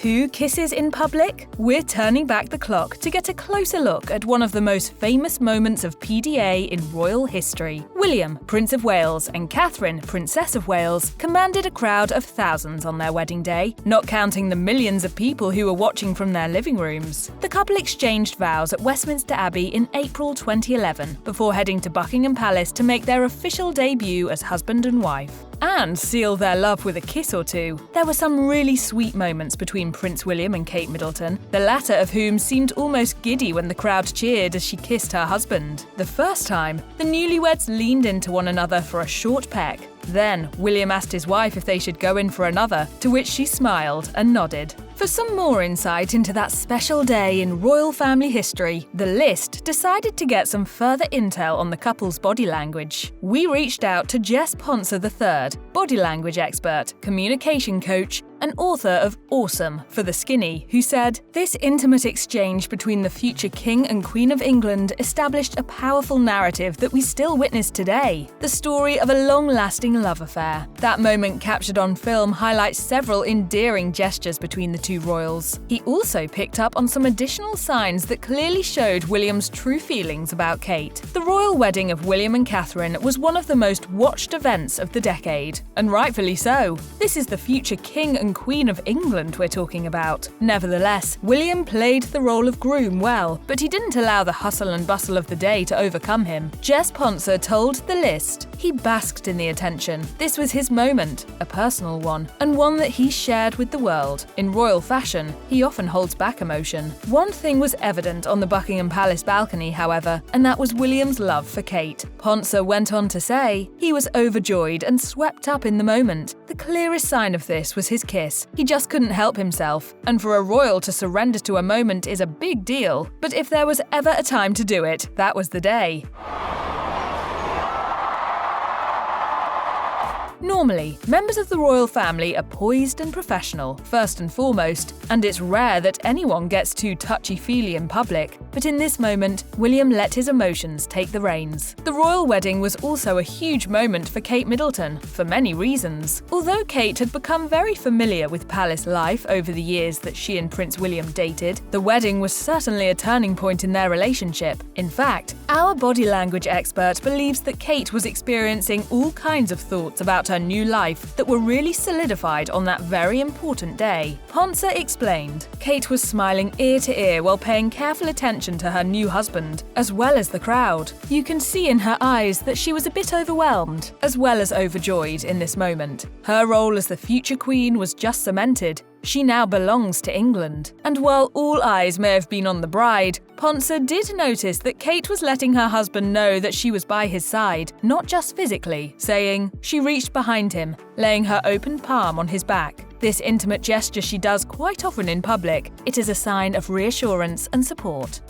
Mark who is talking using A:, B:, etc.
A: 2 kisses in public? We're turning back the clock to get a closer look at one of the most famous moments of PDA in royal history. William, Prince of Wales, and Catherine, Princess of Wales, commanded a crowd of thousands on their wedding day, not counting the millions of people who were watching from their living rooms. The couple exchanged vows at Westminster Abbey in April 2011, before heading to Buckingham Palace to make their official debut as husband and wife. And seal their love with a kiss or two. There were some really sweet moments between Prince William and Kate Middleton, the latter of whom seemed almost giddy when the crowd cheered as she kissed her husband. The first time, the newlyweds leaned into one another for a short peck. Then, William asked his wife if they should go in for another, to which she smiled and nodded. For some more insight into that special day in royal family history, The List decided to get some further intel on the couple's body language. We reached out to Jess Ponser III, body language expert, communication coach, and author of Awesome for the Skinny, who said, "This intimate exchange between the future King and Queen of England established a powerful narrative that we still witness today, the story of a long-lasting love affair. That moment captured on film highlights several endearing gestures between the two royals. He also picked up on some additional signs that clearly showed William's true feelings about Kate. The royal wedding of William and Catherine was one of the most watched events of the decade, and rightfully so. This is the future King and Queen of England we're talking about. Nevertheless, William played the role of groom well, but he didn't allow the hustle and bustle of the day to overcome him. Jess Ponser told The List he basked in the attention. This was his moment, a personal one, and one that he shared with the world. In royal fashion, he often holds back emotion. One thing was evident on the Buckingham Palace balcony, however, and that was William's love for Kate. Ponser went on to say he was overjoyed and swept up in the moment. The clearest sign of this was his kiss. He just couldn't help himself, and for a royal to surrender to a moment is a big deal. But if there was ever a time to do it, that was the day. Normally, members of the royal family are poised and professional, first and foremost, and it's rare that anyone gets too touchy-feely in public. But in this moment, William let his emotions take the reins. The royal wedding was also a huge moment for Kate Middleton, for many reasons. Although Kate had become very familiar with palace life over the years that she and Prince William dated, the wedding was certainly a turning point in their relationship. In fact, our body language expert believes that Kate was experiencing all kinds of thoughts about her new life that were really solidified on that very important day. Ponser explained, Kate was smiling ear to ear while paying careful attention to her new husband, as well as the crowd. You can see in her eyes that she was a bit overwhelmed, as well as overjoyed in this moment. Her role as the future queen was just cemented. She now belongs to England. And while all eyes may have been on the bride, Ponser did notice that Kate was letting her husband know that she was by his side, not just physically, saying she reached behind him, laying her open palm on his back. This intimate gesture she does quite often in public. It is a sign of reassurance and support.